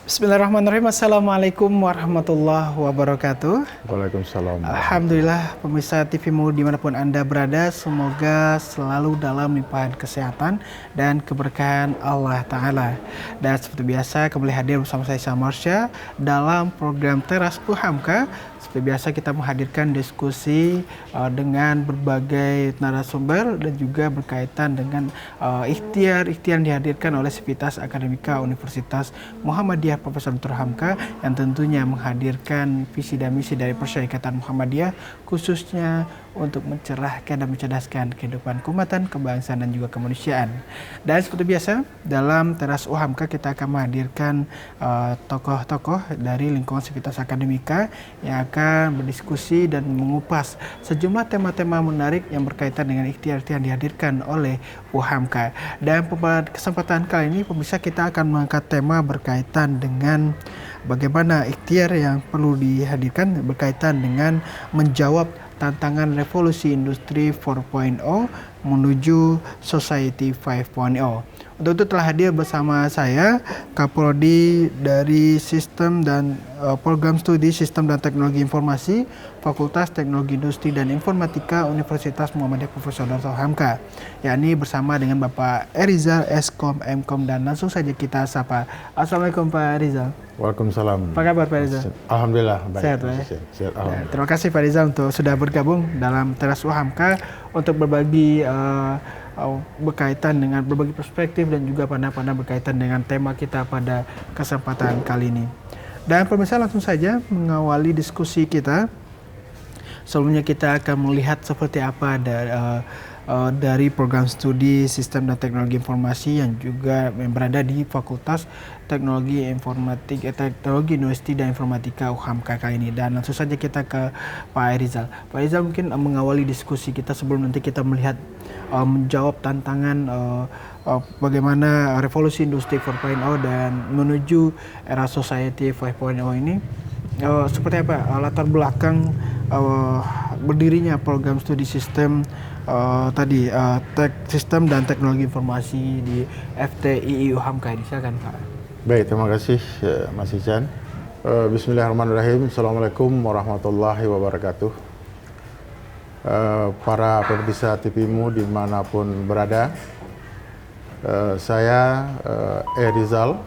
Bismillahirrahmanirrahim. Assalamualaikum warahmatullahi wabarakatuh. Waalaikumsalam. Alhamdulillah, pemirsa TVmu dimanapun Anda berada, semoga selalu dalam limpahan kesehatan dan keberkahan Allah Ta'ala. Dan seperti biasa, kembali hadir bersama saya Marsha dalam program Teras Puhamka. Seperti biasa kita menghadirkan diskusi dengan berbagai narasumber dan juga berkaitan dengan ikhtiar yang dihadirkan oleh Sivitas Akademika Universitas Muhammadiyah Profesor Dr. Hamka yang tentunya menghadirkan visi dan misi dari Persyarikatan Muhammadiyah khususnya untuk mencerahkan dan mencerdaskan kehidupan keumatan, kebangsaan dan juga kemanusiaan. Dan seperti biasa dalam Teras Uhamka kita akan menghadirkan tokoh-tokoh dari lingkungan Sivitas Akademika yang akan berdiskusi dan mengupas sejumlah tema-tema menarik yang berkaitan dengan ikhtiar yang dihadirkan oleh Uhamka. Dan pada kesempatan kali ini pemirsa kita akan mengangkat tema berkaitan dengan bagaimana ikhtiar yang perlu dihadirkan berkaitan dengan menjawab tantangan revolusi industri 4.0 menuju society 5.0. Untuk itu telah hadir bersama saya Kaprodi dari Sistem dan Program Studi Sistem dan Teknologi Informasi Fakultas Teknologi Industri dan Informatika Universitas Muhammadiyah Profesor Dr. Hamka, yakni bersama dengan Bapak Erizal Eskom Mkom, dan langsung saja kita sapa. Assalamualaikum Pak Rizal. Waalaikumsalam. Apa kabar Pak Rizal? Alhamdulillah baik. Sehat, Pak. Sehat, alhamdulillah. Terima kasih Pak Rizal untuk sudah bergabung dalam Teras Uhamka untuk berbagi berkaitan dengan berbagi perspektif dan juga pandangan berkaitan dengan tema kita pada kesempatan kali ini. Dan pemirsa langsung saja mengawali diskusi kita. Sebelumnya kita akan melihat seperti apa dari program studi Sistem dan Teknologi Informasi yang juga berada di Fakultas Teknologi Informatika, Teknologi Industri dan Informatika UHAMKA kali ini. Dan langsung saja kita ke Pak Erizal. Pak Erizal mungkin mengawali diskusi kita sebelum nanti kita melihat menjawab tantangan bagaimana revolusi industri 4.0 dan menuju era society 5.0 ini. Seperti apa latar belakang berdirinya program studi sistem sistem dan teknologi informasi di FTII UHAMKA ini? Silakan Pak. Baik, terima kasih Mas Ican. Bismillahirrahmanirrahim. Assalamualaikum warahmatullahi wabarakatuh. Para pemirsa TVmu dimanapun berada, saya Erizal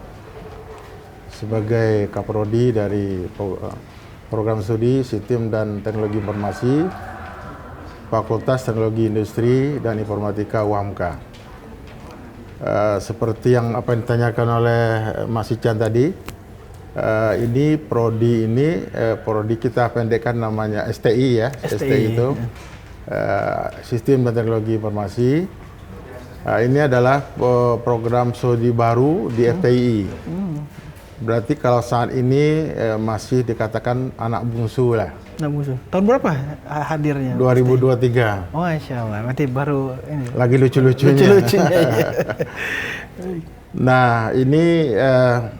sebagai Kaprodi dari Program Studi Sistem dan Teknologi Informasi Fakultas Teknologi Industri dan Informatika UHAMKA. Seperti yang apa yang ditanyakan oleh Mas Ican tadi, ini prodi kita pendekkan namanya STI ya. STI itu Sistem dan Teknologi Informasi. Ini adalah program studi baru di FTII. Berarti kalau saat ini masih dikatakan anak bungsu lah. Anak bungsu. Tahun berapa hadirnya? 2023. Oh, Masya Allah. Berarti baru ini. Lagi lucu-lucunya. Lucu-lucunya. Ya. Nah, ini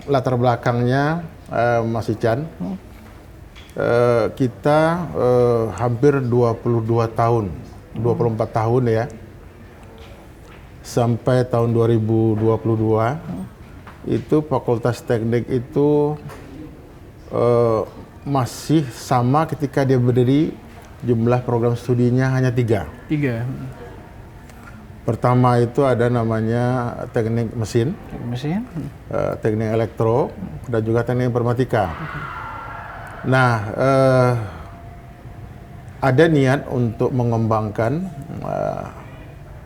latar belakangnya Mas Ican. Kita hampir 22 tahun, 24 tahun ya. Sampai tahun 2022. Itu Fakultas Teknik itu masih sama ketika dia berdiri, jumlah program studinya hanya 3. Pertama itu ada namanya teknik mesin, teknik elektro, dan juga teknik informatika. Nah, ada niat untuk mengembangkan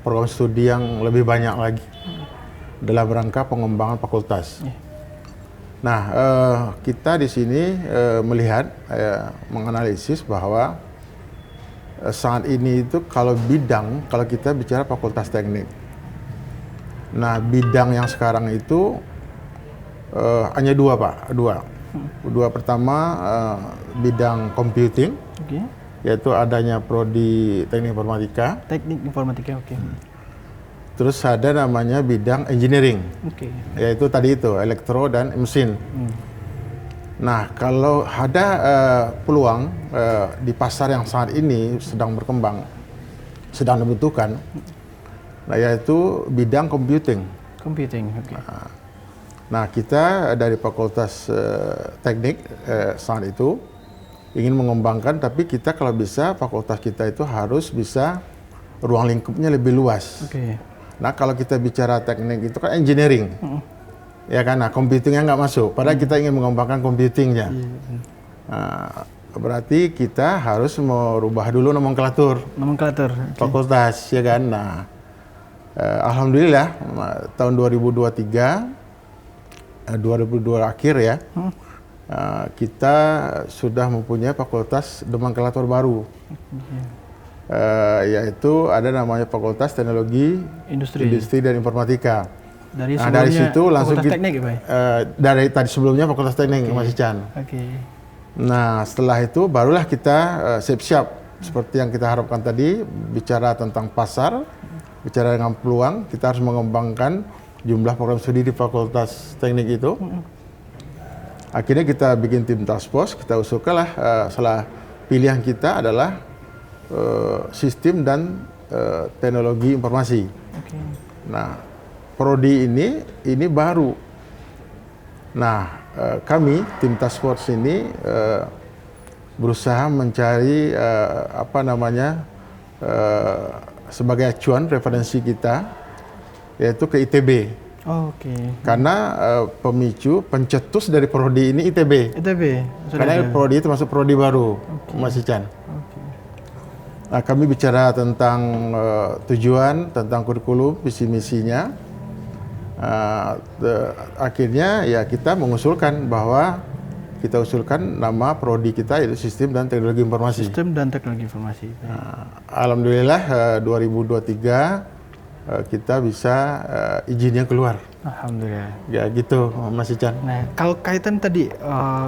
program studi yang lebih banyak lagi dalam rangka pengembangan fakultas. Nah, kita di sini melihat, menganalisis bahwa saat ini itu kalau kita bicara fakultas teknik, nah bidang yang sekarang itu hanya dua Pak, dua. Pertama bidang computing, yaitu adanya prodi teknik informatika. Terus ada namanya bidang engineering, yaitu tadi itu elektro dan mesin. Nah, kalau ada peluang di pasar yang saat ini sedang berkembang, sedang dibutuhkan, nah, yaitu bidang computing. Computing, Nah, Nah, kita dari Fakultas Teknik saat itu ingin mengembangkan, tapi kita kalau bisa fakultas kita itu harus bisa ruang lingkupnya lebih luas. Nah, kalau kita bicara teknik itu kan engineering, ya kan? Nah, computingnya nggak masuk. Padahal kita ingin mengembangkan computingnya. Nah, berarti kita harus merubah dulu nomenklatur fakultas, ya kan? Nah, alhamdulillah tahun 2022 akhir ya, kita sudah mempunyai fakultas nomenklatur baru, yaitu ada namanya Fakultas Teknologi Industri dan Informatika. Dari situ langsung kita, teknik, dari tadi sebelumnya Fakultas Teknik, Mas Ican. Nah, setelah itu barulah kita siap-siap seperti yang kita harapkan tadi, bicara tentang pasar, bicara dengan peluang, kita harus mengembangkan jumlah program studi di Fakultas Teknik itu. Akhirnya kita bikin tim task force, kita usulkanlah salah pilihan kita adalah sistem dan teknologi informasi. Nah, prodi ini baru. Nah, kami tim task force ini berusaha mencari sebagai acuan referensi kita, yaitu ke ITB. Karena pencetus dari prodi ini ITB. Karena prodi itu masuk prodi baru, Mas Ican. Nah, kami bicara tentang tujuan, tentang kurikulum, visi misinya. Akhirnya ya kita mengusulkan bahwa kita usulkan nama prodi kita yaitu Sistem dan Teknologi Informasi. Alhamdulillah 2023 kita bisa izinnya keluar. Alhamdulillah. Ya gitu, Mas Ican. Nah, kalau kaitan tadi,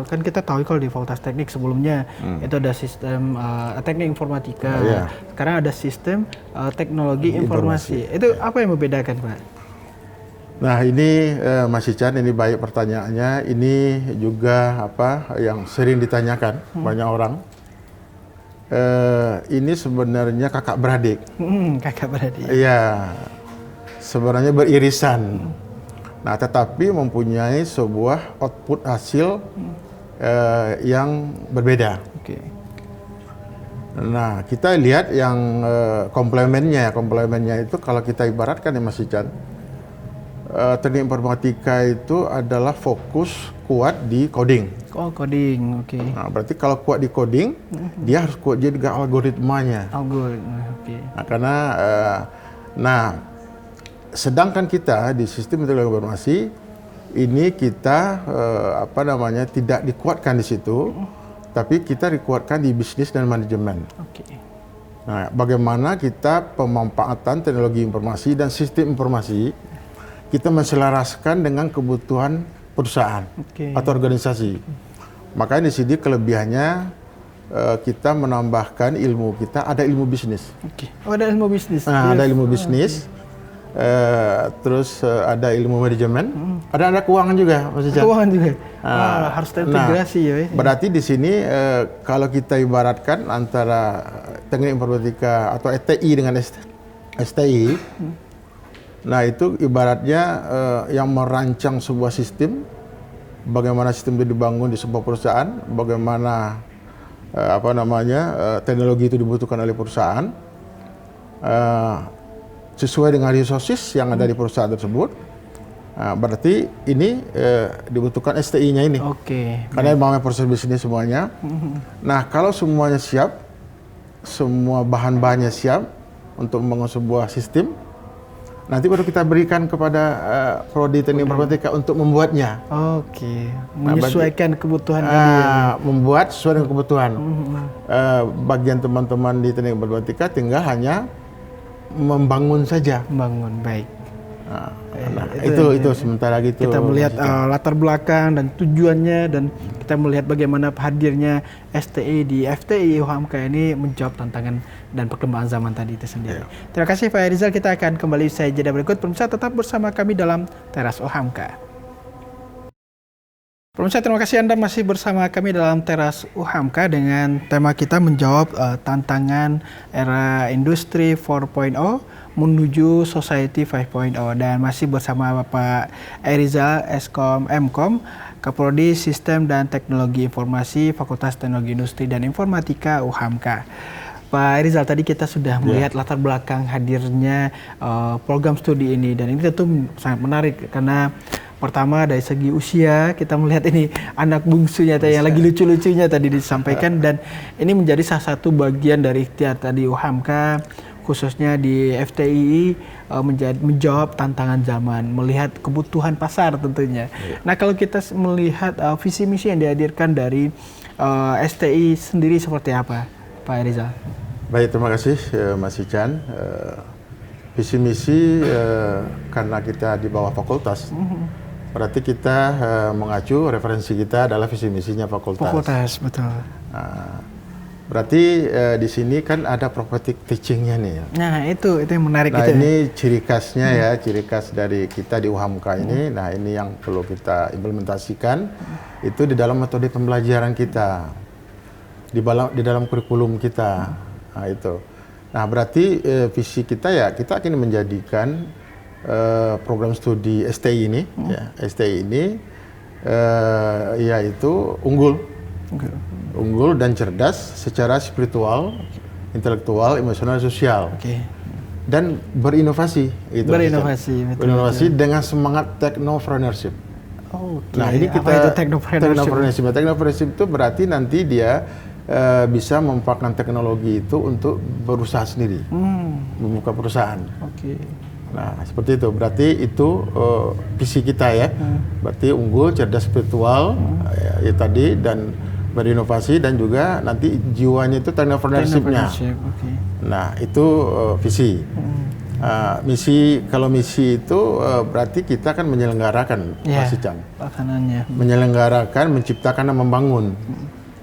kan kita tahu kalau di Fakultas Teknik sebelumnya itu ada sistem teknik informatika. Sekarang ada sistem teknologi informasi. Itu apa yang membedakan, Pak? Nah, ini Mas Ican, ini baik pertanyaannya. Ini juga yang sering ditanyakan banyak orang. Ini sebenarnya kakak beradik. Kakak beradik. Iya, sebenarnya beririsan. Nah, tetapi mempunyai sebuah output hasil yang berbeda. Nah, kita lihat yang komplemennya itu kalau kita ibaratkan ya Mas Ican, teknik informatika itu adalah fokus kuat di coding. Coding, Nah, berarti kalau kuat di coding, dia harus kuat juga algoritmanya. Nah, karena sedangkan kita di sistem teknologi informasi ini kita tidak dikuatkan di situ, tapi kita dikuatkan di bisnis dan manajemen. Nah, bagaimana kita pemanfaatan teknologi informasi dan sistem informasi kita menselaraskan dengan kebutuhan perusahaan atau organisasi. Makanya di sini kelebihannya kita menambahkan ilmu kita, ada ilmu bisnis. Ada ilmu bisnis. Nah, ada ilmu bisnis. Terus ada ilmu manajemen, ada keuangan juga, Mas Ican. Keuangan juga. Harus terintegrasi ya. Berarti di sini kalau kita ibaratkan antara teknik informatika atau TI dengan STI, nah itu ibaratnya yang merancang sebuah sistem, bagaimana sistem itu dibangun di sebuah perusahaan, bagaimana teknologi itu dibutuhkan oleh perusahaan. Sesuai dengan resources yang ada di perusahaan tersebut, berarti ini dibutuhkan STI-nya ini. Karena memang proses bisnis semuanya. Nah, kalau semuanya siap, semua bahan-bahannya siap untuk membangun sebuah sistem, nanti baru kita berikan kepada prodi teknik informatika untuk membuatnya. Menyesuaikan kebutuhan. Membuat sesuai dengan kebutuhan. Bagian teman-teman di teknik informatika tinggal hanya membangun saja. Baik. Itu sementara gitu. Kita melihat latar belakang dan tujuannya, dan kita melihat bagaimana hadirnya STI di FTI UHAMKA ini menjawab tantangan dan perkembangan zaman tadi itu sendiri. Terima kasih Pak Rizal, kita akan kembali usai jeda berikut. Pemirsa tetap bersama kami dalam Teras UHAMKA. Pemirsa, terima kasih Anda masih bersama kami dalam Teras UHAMKA dengan tema kita menjawab tantangan era industri 4.0 menuju society 5.0, dan masih bersama Bapak Erizal Eskom Mkom, Kaprodi Sistem dan Teknologi Informasi Fakultas Teknologi Industri dan Informatika UHAMKA. Pak Erizal, tadi kita sudah melihat latar belakang hadirnya program studi ini, dan ini tentu sangat menarik karena pertama dari segi usia kita melihat ini anak bungsunya yang lagi lucu-lucunya tadi disampaikan, dan ini menjadi salah satu bagian dari ikhtiar tadi UHAMKA khususnya di FTII menjawab tantangan zaman, melihat kebutuhan pasar tentunya. Nah, kalau kita melihat visi misi yang dihadirkan dari STI sendiri seperti apa, Pak Erizal? Baik, terima kasih Mas Ican. Visi misi karena kita di bawah fakultas, berarti kita mengacu referensi kita adalah visi misinya fakultas. Fakultas, betul. Berarti di sini kan ada prophetic teaching-nya nih. Nah, itu yang menarik. Nah, itu ini ciri khasnya ya, ciri khas dari kita di UHAMKA ini. Nah, ini yang perlu kita implementasikan itu di dalam metode pembelajaran kita, di dalam kurikulum kita. Nah, itu. Nah, berarti visi kita ya, kita akan menjadikan program studi STI ini, ya, STI ini yaitu unggul dan cerdas secara spiritual, intelektual, emosional, sosial, dan berinovasi. Berinovasi dengan semangat technopreneurship. Nah, ini kita technopreneurship itu berarti nanti dia bisa memanfaatkan teknologi itu untuk berusaha sendiri, membuka perusahaan. Nah, seperti itu. Berarti itu visi kita ya. Berarti unggul, cerdas, spiritual, ya tadi, dan berinovasi, dan juga nanti jiwanya itu technopreneurship-nya. Nah, itu visi. Misi, kalau misi itu berarti kita kan menyelenggarakan, Mas Ican. Menyelenggarakan, menciptakan, dan membangun.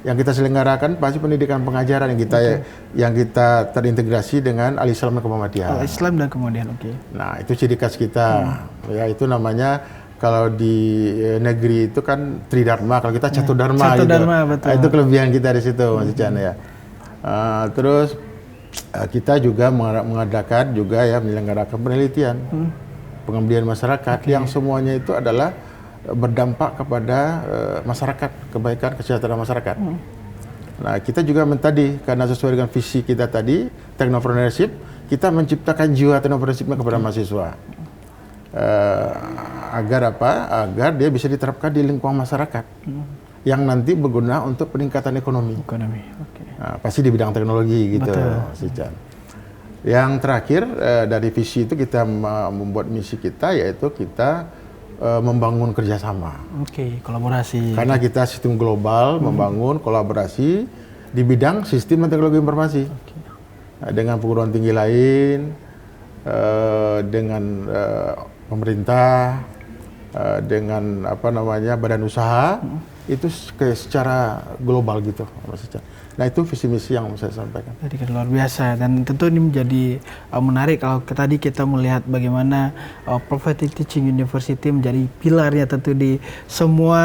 Yang kita selenggarakan pasti pendidikan pengajaran yang kita terintegrasi dengan Al-Islam dan Muhammadiyah. Al-Islam dan kemudian, Nah, itu ciri khas kita. Ya, itu namanya kalau di negeri itu kan Tridharma, kalau kita Catudharma gitu. Nah, itu kelebihan kita di situ, Mas Ican ya. Terus kita juga mengadakan juga ya, menyelenggarakan penelitian, pengabdian masyarakat yang semuanya itu adalah berdampak kepada masyarakat, kebaikan kesejahteraan masyarakat. Nah, kita juga tadi karena sesuai dengan visi kita tadi, technopreneurship, kita menciptakan jiwa technopreneurship kepada mahasiswa. Agar apa? Agar dia bisa diterapkan di lingkungan masyarakat yang nanti berguna untuk peningkatan ekonomi. Nah, pasti di bidang teknologi gitu, Sican. Yang terakhir dari visi itu kita membuat misi kita, yaitu kita membangun kerjasama. Kolaborasi. Karena kita sistem global, membangun kolaborasi di bidang sistem dan teknologi informasi. Dengan perguruan tinggi lain, dengan pemerintah, dengan badan usaha, itu secara global gitu, Mas Ican. Nah, itu visi misi yang saya sampaikan. Jadi kan luar biasa, dan tentu ini menjadi menarik kalau tadi kita melihat bagaimana Prophetic Teaching University menjadi pilarnya tentu di semua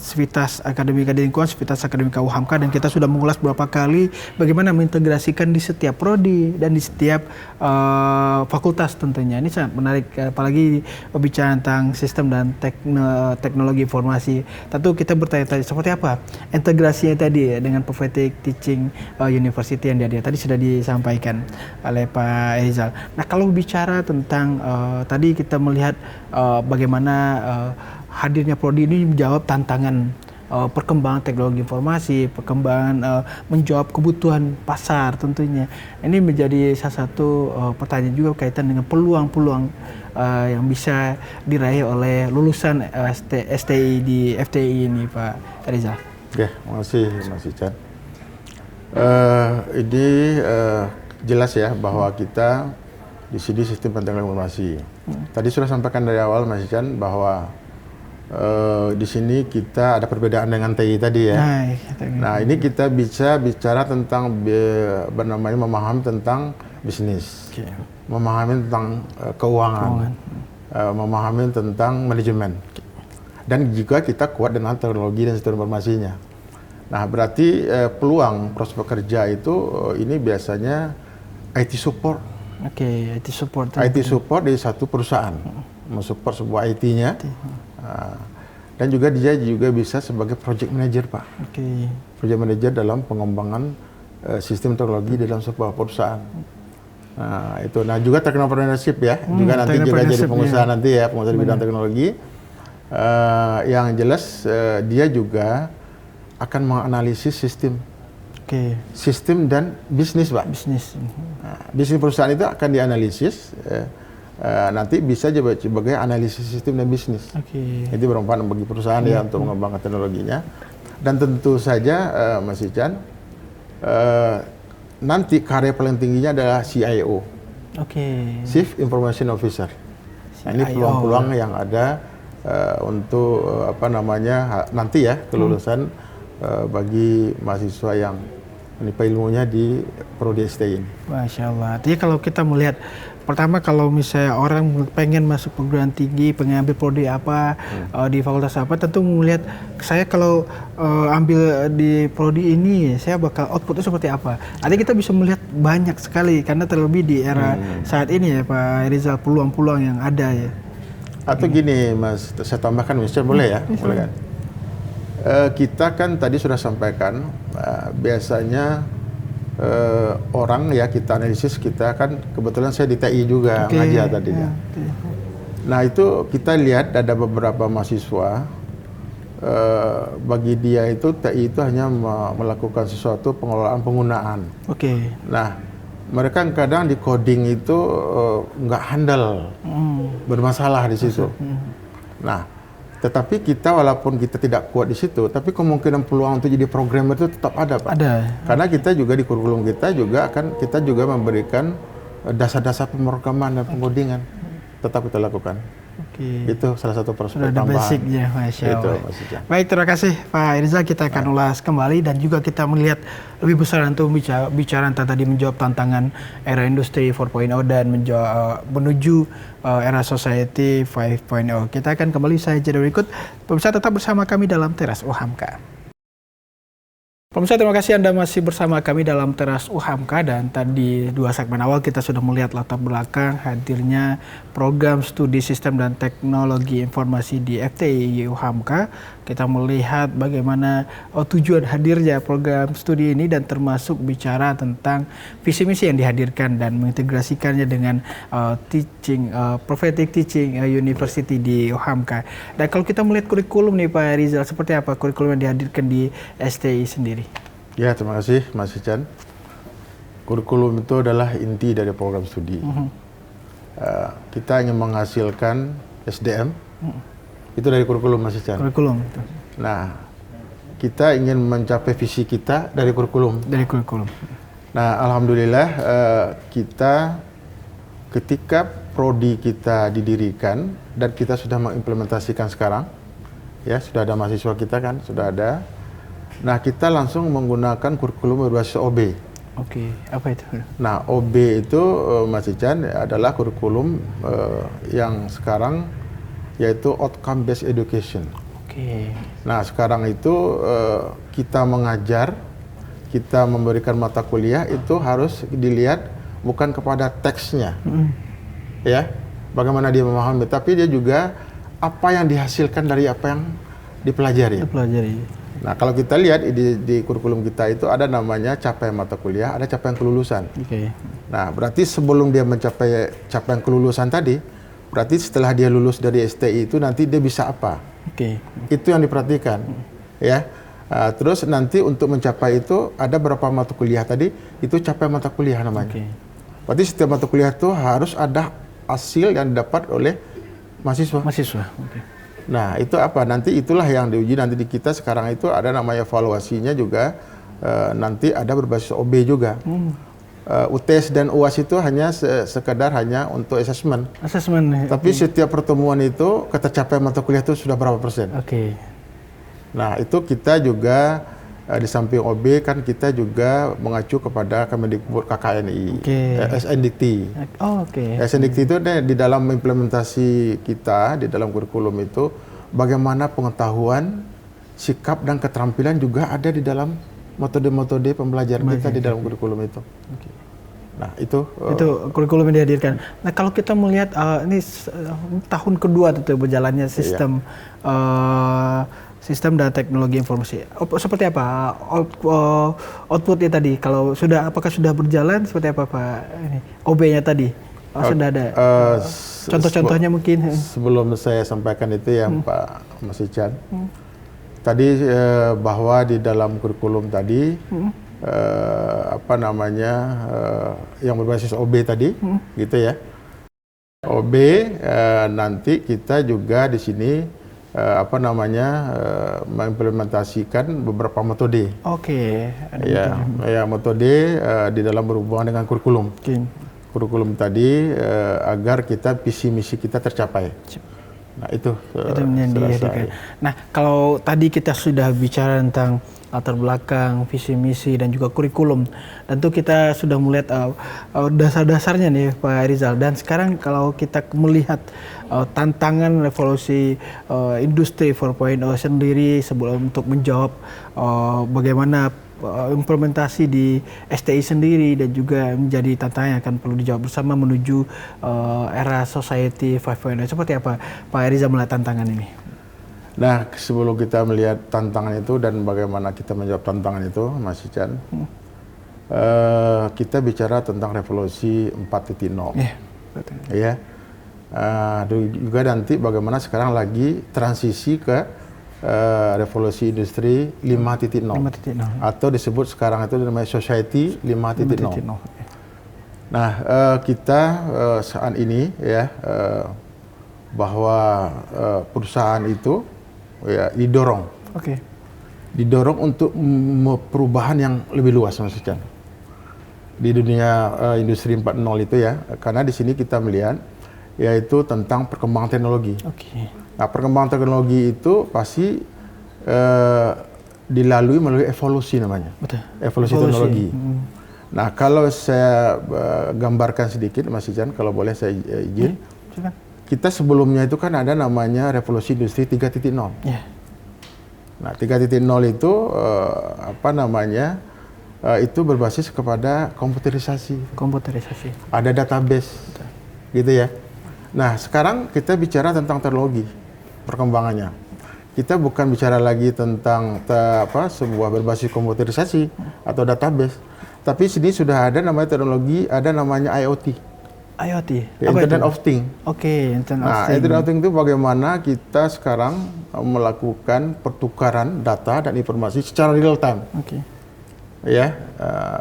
Sivitas Akademika di lingkungan Sivitas Akademika UHAMKA, dan kita sudah mengulas beberapa kali bagaimana mengintegrasikan di setiap prodi dan di setiap fakultas tentunya. Ini sangat menarik, apalagi bicara tentang sistem dan teknologi informasi. Tentu kita bertanya-tanya seperti apa integrasinya tadi dengan Prophetic Teaching University yang tadi sudah disampaikan oleh Pak Erizal. Nah, kalau bicara tentang tadi kita melihat bagaimana hadirnya prodi ini menjawab tantangan perkembangan teknologi informasi, perkembangan menjawab kebutuhan pasar tentunya. Ini menjadi salah satu pertanyaan juga kaitan dengan peluang-peluang yang bisa diraih oleh lulusan STI di FTI ini, Pak Erizal. Oke, makasih Mas Ican. Ini jelas ya bahwa kita di sini sistem teknologi informasi. Tadi sudah sampaikan dari awal Mas Ican bahwa di sini kita ada perbedaan dengan TI tadi ya. Nah, ini kita bisa bicara tentang memahami tentang bisnis, memahami tentang keuangan, memahami tentang manajemen. dan juga kita kuat dengan teknologi dan sistem informasinya. Nah, berarti peluang prospek kerja itu ini biasanya IT support. Oke, IT support. IT support di satu perusahaan, mensupport sebuah IT-nya. Dan juga dia juga bisa sebagai project manager, Pak. Oke. Project manager dalam pengembangan sistem teknologi dalam sebuah perusahaan. Nah, itu. Nah, juga entrepreneurship ya. Juga nanti juga jadi pengusaha nanti ya, pengusaha di bidang teknologi. Yang jelas dia juga akan menganalisis sistem. Sistem dan bisnis, Pak. Bisnis. Bisnis perusahaan itu akan dianalisis. Nanti bisa sebagai analisis sistem dan bisnis. Itu bermanfaat bagi perusahaan ya untuk mengembangkan teknologinya. Dan tentu saja Mas Ican, nanti karya paling tingginya adalah CIO, Chief Information Officer. Nah, ini peluang-peluang yang ada untuk nanti ya kelulusan bagi mahasiswa yang menimba ilmunya di Prodi STI ini. Masya Allah. Artinya kalau kita melihat, pertama kalau misalnya orang pengen masuk perguruan tinggi, pengen ambil prodi apa, di fakultas apa, tentu melihat saya kalau ambil di prodi ini, saya bakal outputnya seperti apa. Artinya kita bisa melihat banyak sekali, karena terlebih di era saat ini ya Pak Rizal, peluang-peluang yang ada ya. Atau gini Mas, saya tambahkan Mister, boleh ya? Boleh kan? Kita kan tadi sudah sampaikan, biasanya orang ya kita analisis, kita kan kebetulan saya di TI juga ngajar tadinya. Nah itu kita lihat ada beberapa mahasiswa, bagi dia itu TI itu hanya melakukan sesuatu pengelolaan penggunaan. Nah mereka kadang di coding itu nggak handal, bermasalah di situ. Nah tetapi kita walaupun kita tidak kuat di situ, tapi kemungkinan peluang untuk jadi programmer itu tetap ada, Pak. Ada. Karena kita juga di kurikulum kita juga memberikan dasar-dasar pemrograman dan pengodingan. Tetap kita lakukan. Itu salah satu prospek tambahan. Basicnya, Masya Allah. Baik, terima kasih Pak Irzal. Kita akan ulas kembali dan juga kita melihat lebih besar untuk bicara tadi menjawab tantangan era industri 4.0 dan menuju era society 5.0. Kita akan kembali usai jeda berikut. Pemirsa tetap bersama kami dalam Teras UHAMKA. Pemirsa, terima kasih Anda masih bersama kami dalam Teras UHAMKA, dan tadi dua segmen awal kita sudah melihat latar belakang hadirnya program studi sistem dan teknologi informasi di FTI UHAMKA. Kita melihat bagaimana tujuan hadirnya program studi ini dan termasuk bicara tentang visi misi yang dihadirkan dan mengintegrasikannya dengan prophetic teaching university di UHAMKA. Dan kalau kita melihat kurikulum nih Pak Rizal, seperti apa kurikulum yang dihadirkan di STI sendiri? Ya, terima kasih Mas Ican. Kurikulum itu adalah inti dari program studi. Kita ingin menghasilkan SDM. Itu dari kurikulum Mas Ican. Kurikulum. Nah, kita ingin mencapai visi kita dari kurikulum. Dari kurikulum. Nah, alhamdulillah kita ketika prodi kita didirikan dan kita sudah mengimplementasikan sekarang, ya sudah ada mahasiswa kita kan, sudah ada. Nah, kita langsung menggunakan kurikulum berbasis OB. Apa itu? Nah, OB itu Mas Ican adalah kurikulum yang sekarang yaitu outcome based education. Nah, sekarang itu kita mengajar, kita memberikan mata kuliah itu harus dilihat bukan kepada teksnya, ya, bagaimana dia memahami, tapi dia juga apa yang dihasilkan dari apa yang dipelajari. Nah, kalau kita lihat di kurikulum kita itu ada namanya capaian mata kuliah, ada capaian kelulusan. Nah, berarti sebelum dia mencapai capaian kelulusan tadi, berarti setelah dia lulus dari STI itu nanti dia bisa apa? Itu yang diperhatikan, ya. Terus nanti untuk mencapai itu ada berapa mata kuliah tadi? Itu capaian mata kuliah namanya. Berarti setiap mata kuliah itu harus ada hasil yang didapat oleh mahasiswa. Nah, itu apa? Nanti itulah yang diuji nanti di kita sekarang itu ada namanya evaluasinya juga, nanti ada berbasis OB juga. UTS dan UAS itu hanya sekedar hanya untuk assessment. Tapi setiap pertemuan itu tercapai mata kuliah itu sudah berapa persen. Nah, itu kita juga di samping OB kan kita juga mengacu kepada Kemendikbud KKNI, SNDikti. SNDikti itu di dalam implementasi kita di dalam kurikulum itu bagaimana pengetahuan, sikap dan keterampilan juga ada di dalam metode-metode pembelajaran kita di dalam kurikulum itu. Nah, itu kurikulum yang dihadirkan. Nah, kalau kita melihat ini tahun kedua tentu berjalannya sistem sistem dan teknologi informasi. Seperti apa outputnya tadi? Kalau apakah sudah berjalan seperti apa Pak? Ini OB-nya tadi sudah ada. Contoh-contohnya mungkin. Sebelum saya sampaikan itu ya Pak Mas Ican. Tadi bahwa di dalam kurikulum tadi yang berbasis OB tadi, gitu ya. OB nanti kita juga di sini mengimplementasikan beberapa metode. Oke. Metode di dalam berhubungan dengan kurikulum. Kurikulum tadi agar kita visi misi kita tercapai. Nah, itu yang dihadirkan. Nah, kalau tadi kita sudah bicara tentang latar belakang, visi misi dan juga kurikulum, tentu kita sudah melihat dasar-dasarnya nih Pak Rizal. Dan sekarang kalau kita melihat tantangan revolusi industri 4.0 sendiri sebelum untuk menjawab bagaimana implementasi di STI sendiri dan juga menjadi tantangan yang akan perlu dijawab bersama menuju era society 5.0. Seperti apa Pak Rizal melihat tantangan ini? Nah, sebelum kita melihat tantangan itu dan bagaimana kita menjawab tantangan itu, Mas Ican, kita bicara tentang revolusi 4.0. Ya. Juga nanti bagaimana sekarang lagi transisi ke revolusi industri 5.0 atau disebut sekarang itu namanya society 5.0. Nah, kita saat ini ya bahwa perusahaan itu ya didorong untuk perubahan yang lebih luas maksudnya di dunia industri 4.0 itu ya, karena di sini kita melihat yaitu tentang perkembangan teknologi. Nah, perkembangan teknologi itu pasti dilalui melalui evolusi namanya. Evolusi teknologi. Nah, kalau saya gambarkan sedikit, Mas Ijan, kalau boleh saya izin. Kita sebelumnya itu kan ada namanya revolusi industri 3.0. Nah, 3.0 itu itu berbasis kepada komputerisasi. Ada database. Gitu ya. Nah, sekarang kita bicara tentang teknologi perkembangannya. Kita bukan bicara lagi tentang sebuah berbasis komputerisasi atau database, tapi sini sudah ada namanya teknologi, ada namanya IoT. Internet of Things. Internet of Things itu bagaimana kita sekarang melakukan pertukaran data dan informasi secara real time.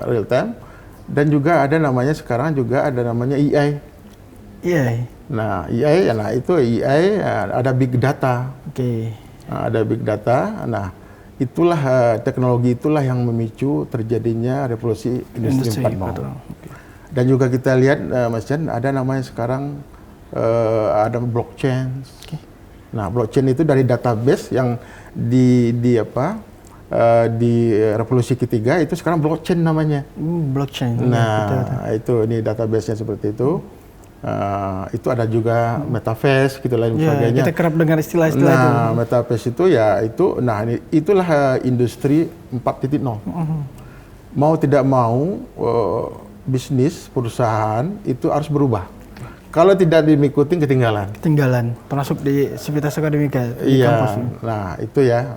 Real time. Dan juga ada namanya sekarang juga ada namanya AI. Nah, AI ada big data. Ada big data. Nah, itulah teknologi itulah yang memicu terjadinya revolusi industri 4.0. Dan juga kita lihat Mas Chan, ada namanya sekarang ada blockchain. Nah, blockchain itu dari database yang di revolusi ketiga itu sekarang blockchain namanya. Nah, ini database-nya seperti itu. Itu ada juga metaverse gitu lain sebagainya. Kita kerap dengar istilah-istilah itu. Nah, metaverse itu itulah industri 4.0. Mau tidak mau bisnis perusahaan itu harus berubah. Kalau tidak diikuti ketinggalan, termasuk di sivitas akademika. Iya. Nah, itu ya.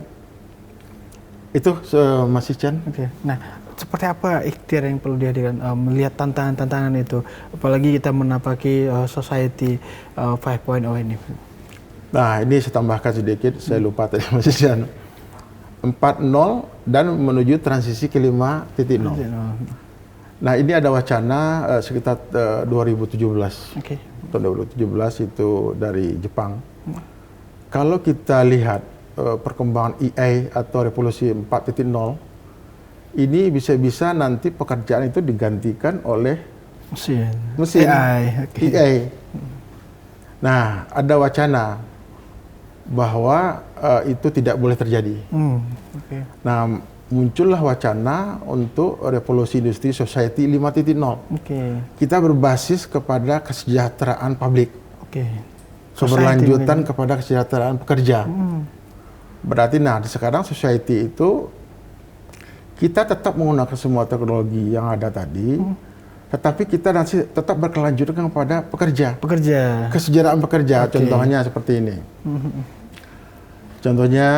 Itu Mas Ican. Nah, seperti apa ikhtiar yang perlu dihadirkan melihat tantangan-tantangan itu, apalagi kita menapaki society 5.0 ini. Nah, ini saya tambahkan sedikit, saya lupa tadi Mas Ican. 4.0 dan menuju transisi ke 5.0. Nah, ini ada wacana sekitar 2017. Tahun 2017 itu dari Jepang. Kalau kita lihat perkembangan AI atau revolusi 4.0, ini bisa-bisa nanti pekerjaan itu digantikan oleh mesin AI. Nah, ada wacana bahwa itu tidak boleh terjadi. Nah, muncullah wacana untuk revolusi industri society 5.0. Kita berbasis kepada kesejahteraan publik. keberlanjutan kepada kesejahteraan pekerja. Berarti sekarang society itu kita tetap menggunakan semua teknologi yang ada tadi, tetapi kita nanti tetap berkelanjutan kepada pekerja. Kesejahteraan pekerja, contohnya seperti ini. Contohnya,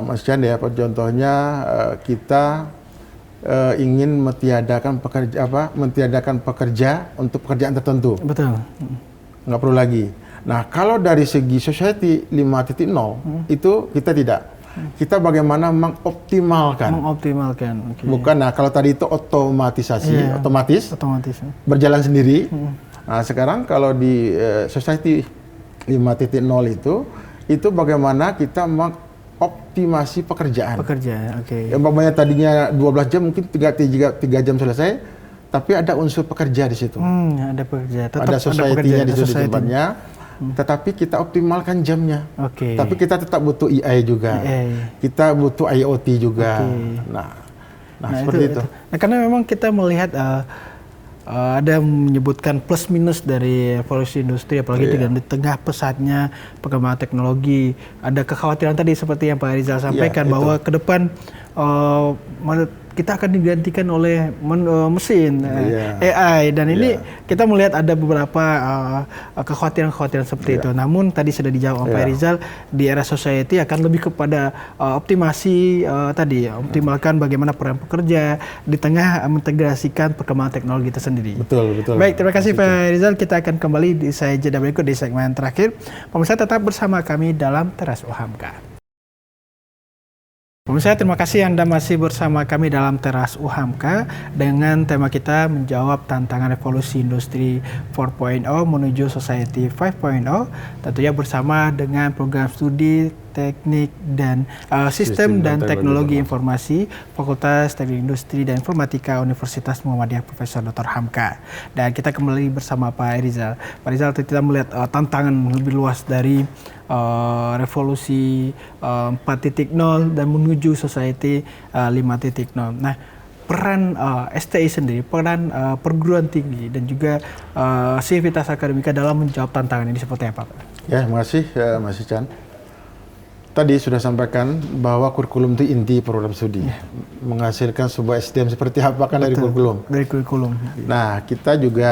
Mas Chan ya, contohnya kita ingin mentiadakan pekerja untuk pekerjaan tertentu. Betul. Nggak perlu lagi. Nah, kalau dari segi society 5.0 itu kita tidak. Kita bagaimana mengoptimalkan. Bukan. Nah, kalau tadi itu otomatisasi, otomatis berjalan sendiri. Nah, sekarang kalau di society 5.0 itu bagaimana kita mengoptimasi pekerjaan. Yang umpamanya tadinya 12 jam mungkin 3 jam selesai, tapi ada unsur pekerja di situ. Ada pekerja. Tetap ada society-nya di situ tempatnya. Tetapi kita optimalkan jamnya. Tapi kita tetap butuh AI juga. Kita butuh IoT juga. Nah, seperti itu. Nah, karena memang kita melihat ada menyebutkan plus minus dari evolusi industri, apalagi di tengah pesatnya perkembangan teknologi. Ada kekhawatiran tadi seperti yang Pak Rizal sampaikan bahwa ke depan kita akan digantikan oleh mesin AI, dan ini kita melihat ada beberapa kekhawatiran seperti itu. Namun tadi sudah dijawab Pak Rizal, di era society akan lebih kepada optimasi optimalkan bagaimana peran pekerja di tengah mengintegrasikan perkembangan teknologi itu sendiri. Betul. Baik, terima kasih Pak Rizal. Kita akan kembali di jeda berikut di segmen terakhir. Pemirsa tetap bersama kami dalam Teras UHAMKA. Pemirsa, terima kasih Anda masih bersama kami dalam Teras UHAMKA dengan tema kita menjawab tantangan revolusi industri 4.0 menuju society 5.0, tentunya bersama dengan program studi teknik dan sistem dan teknologi informasi Fakultas Teknik Industri dan Informatika Universitas Muhammadiyah Profesor Dr. Hamka. Dan kita kembali bersama Pak Rizal. Pak Rizal, kita melihat tantangan lebih luas dari revolusi 4.0 dan menuju society 5.0. Nah, peran STI sendiri, peran perguruan tinggi dan juga sivitas akademika dalam menjawab tantangan ini seperti apa, Pak? Ya, terima kasih Mas Chan. Tadi sudah sampaikan bahwa kurikulum itu inti program studi. Menghasilkan sebuah SDM seperti apa kan dari kurikulum. Nah, kita juga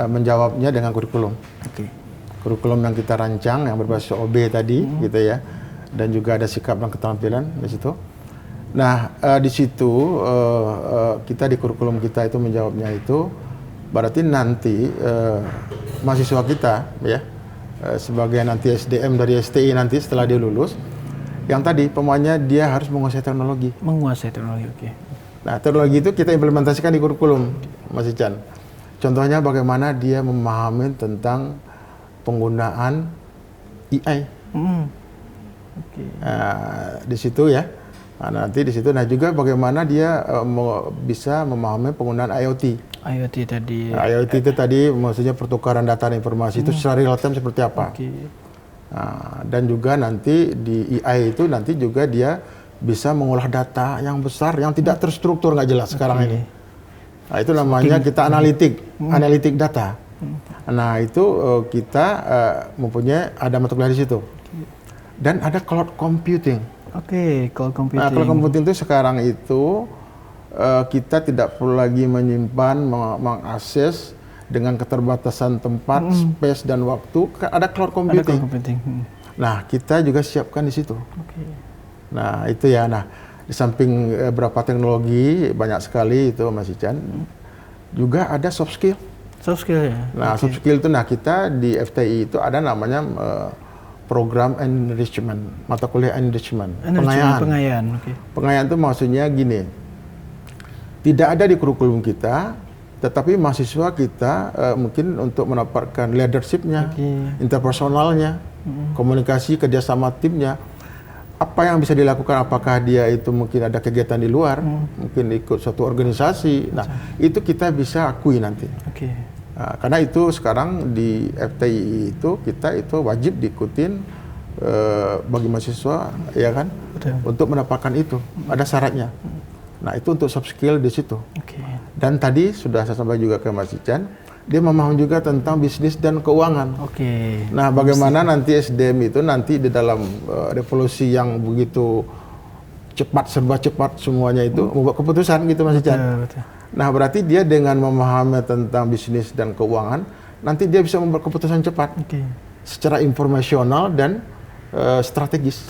menjawabnya dengan kurikulum. Kurikulum yang kita rancang yang berbasis OB tadi gitu ya. Dan juga ada sikap dan keterampilan di situ. Nah, di situ kita di kurikulum kita itu menjawabnya itu berarti nanti mahasiswa kita ya sebagai nanti SDM dari STI nanti setelah dia lulus, yang tadi pemainnya dia harus menguasai teknologi. Nah, teknologi itu kita implementasikan di kurikulum, Mas Chan. Contohnya bagaimana dia memahami tentang penggunaan AI. Di situ ya. Nah, nanti di situ, nah juga bagaimana dia bisa memahami penggunaan IoT. IoT itu tadi maksudnya pertukaran data dan informasi itu secara real time seperti apa. Nah, dan juga nanti di AI itu nanti juga dia bisa mengolah data yang besar yang tidak terstruktur, nggak jelas sekarang ini. Nah, itu namanya kita analitik data. Nah, itu kita mempunyai ada mata kuliah di situ. Dan ada cloud computing. Cloud computing. Nah, cloud computing itu sekarang itu kita tidak perlu lagi menyimpan, mengakses dengan keterbatasan tempat, space dan waktu. Ada cloud computing. Nah, kita juga siapkan di situ. Nah, itu ya. Nah, di samping beberapa teknologi banyak sekali itu Mas Chan, juga ada soft skill. Nah, soft skill itu, nah kita di FTI itu ada namanya program enrichment, mata kuliah enrichment, pengayaan. Pengayaan itu maksudnya gini, tidak ada di kurikulum kita, tetapi mahasiswa kita mungkin untuk mendapatkan leadership-nya, interpersonalnya, komunikasi, kerjasama timnya, apa yang bisa dilakukan, apakah dia itu mungkin ada kegiatan di luar, mungkin ikut suatu organisasi, nah itu kita bisa akui nanti. Nah, karena itu sekarang di FTI itu kita itu wajib diikutin bagi mahasiswa, ya kan, untuk mendapatkan itu, ada syaratnya. Nah, itu untuk soft skill di situ. Dan tadi sudah saya sampaikan juga ke Mas Chan, dia memahami juga tentang bisnis dan keuangan. Oke. Nah, bagaimana nanti SDM itu nanti di dalam revolusi yang begitu cepat, serba cepat semuanya itu membuat keputusan gitu Mas Ican. Betul. Nah, berarti dia dengan memahami tentang bisnis dan keuangan, nanti dia bisa membuat keputusan cepat secara informasional dan strategis.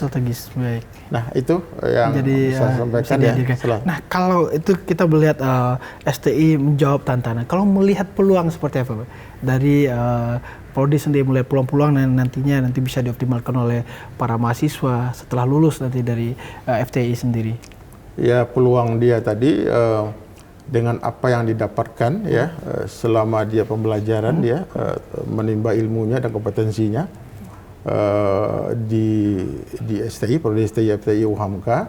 Baik. Nah, itu yang Jadi, bisa sampaikan ya. Nah, kalau itu kita melihat STI menjawab tantangan. Kalau melihat peluang seperti apa, Pak? Dari Prodi sendiri melihat peluang-peluang yang nantinya bisa dioptimalkan oleh para mahasiswa setelah lulus nanti dari FTI sendiri. Ya, peluang dia tadi dengan apa yang didapatkan ya selama dia pembelajaran dia menimba ilmunya dan kompetensinya di STI, Prodi STI FTI UHAMKA,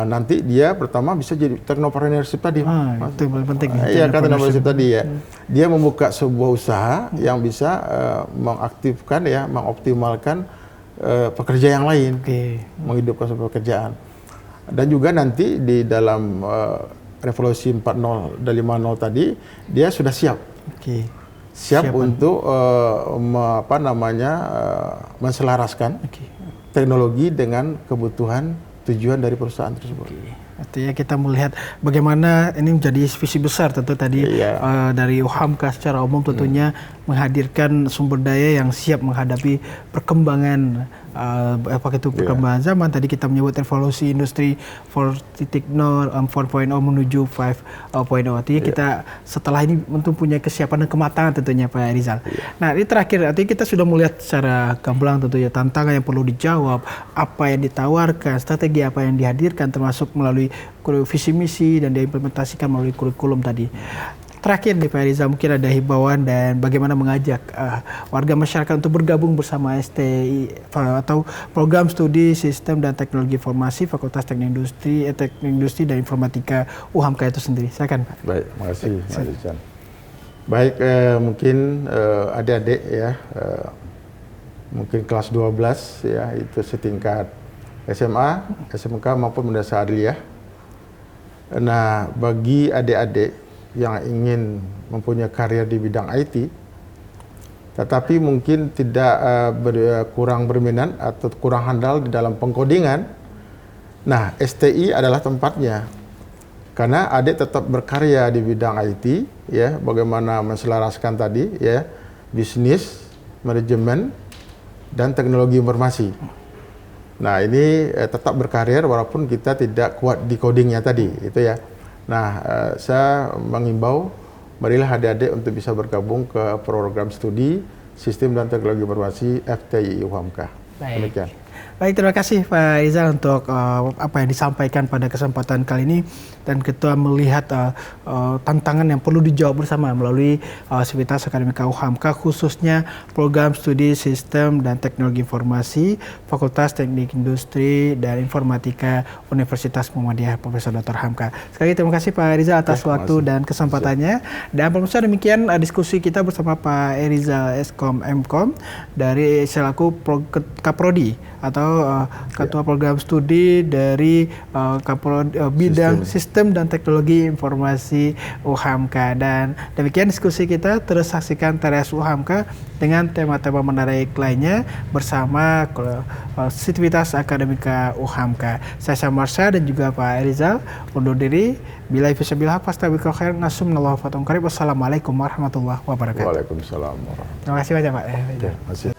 nanti dia pertama bisa jadi teknopreneurship tadi. Itu yang paling penting. Iya, kan teknopreneurship tadi ya. Dia membuka sebuah usaha yang bisa mengaktifkan ya, mengoptimalkan pekerja yang lain, menghidupkan sebuah pekerjaan. Dan juga nanti di dalam revolusi 4.0 dan 5.0 tadi dia sudah siap. Siap untuk menselaraskan teknologi dengan kebutuhan tujuan dari perusahaan tersebut. Artinya kita melihat bagaimana ini menjadi visi besar tentu tadi dari UHAMKA secara umum tentunya menghadirkan sumber daya yang siap menghadapi perkembangan perkembangan zaman. Tadi kita menyebut revolusi industri 4.0 menuju 5.0. Artinya kita setelah ini tentu punya kesiapan dan kematangan tentunya Pak Rizal. Nah, ini terakhir artinya kita sudah melihat secara gamblang tentunya tantangan yang perlu dijawab, apa yang ditawarkan, strategi apa yang dihadirkan termasuk melalui visi misi dan diimplementasikan melalui kurikulum tadi. Terakhir nih Pak Rizal, mungkin ada himbauan dan bagaimana mengajak warga masyarakat untuk bergabung bersama STI atau program studi sistem dan teknologi informasi Fakultas Teknik Industri dan Informatika UHAMKA itu sendiri. Silakan Pak. Baik, makasih Mas Ican. Baik, mungkin adik-adik ya, mungkin kelas 12 ya, itu setingkat SMA, SMK maupun mendasar aliyah. Nah, bagi adik-adik yang ingin mempunyai karir di bidang IT, tetapi mungkin tidak kurang berminat atau kurang handal di dalam pengkodingan, nah STI adalah tempatnya. Karena adik tetap berkarya di bidang IT, ya, bagaimana menselaraskan tadi, ya, bisnis, manajemen, dan teknologi informasi. Nah, ini tetap berkarir walaupun kita tidak kuat di codingnya tadi, itu ya. Nah, saya mengimbau, marilah adik-adik untuk bisa bergabung ke program studi Sistem dan Teknologi Informasi FTI UHAMKA. Demikian. Baik, terima kasih Pak Rizal untuk apa yang disampaikan pada kesempatan kali ini, dan kita melihat tantangan yang perlu dijawab bersama melalui Sivitas Akademika UHAMKA, khususnya program studi Sistem dan Teknologi Informasi Fakultas Teknik Industri dan Informatika Universitas Muhammadiyah Profesor Dr. Hamka. Sekali lagi terima kasih Pak Rizal atas waktu dan kesempatannya. Dan pemirsa, demikian diskusi kita bersama Pak Rizal Eskom Mkom dari selaku Kaprodi atau Ketua Program Studi dari bidang Sistem dan Teknologi Informasi UHAMKA. Dan demikian diskusi kita, terus saksikan Teras UHAMKA dengan tema-tema menarik lainnya bersama Sivitas Akademika UHAMKA. Saya Syamarsha dan juga Pak Rizal undur diri. Bila fisabilillah fastabiqul khair, nasumnallahu fatum qarib. Wassalamualaikum warahmatullahi wabarakatuh. Waalaikumsalam warahmatullahi wabarakatuh. Terima kasih banyak Pak. Terima kasih.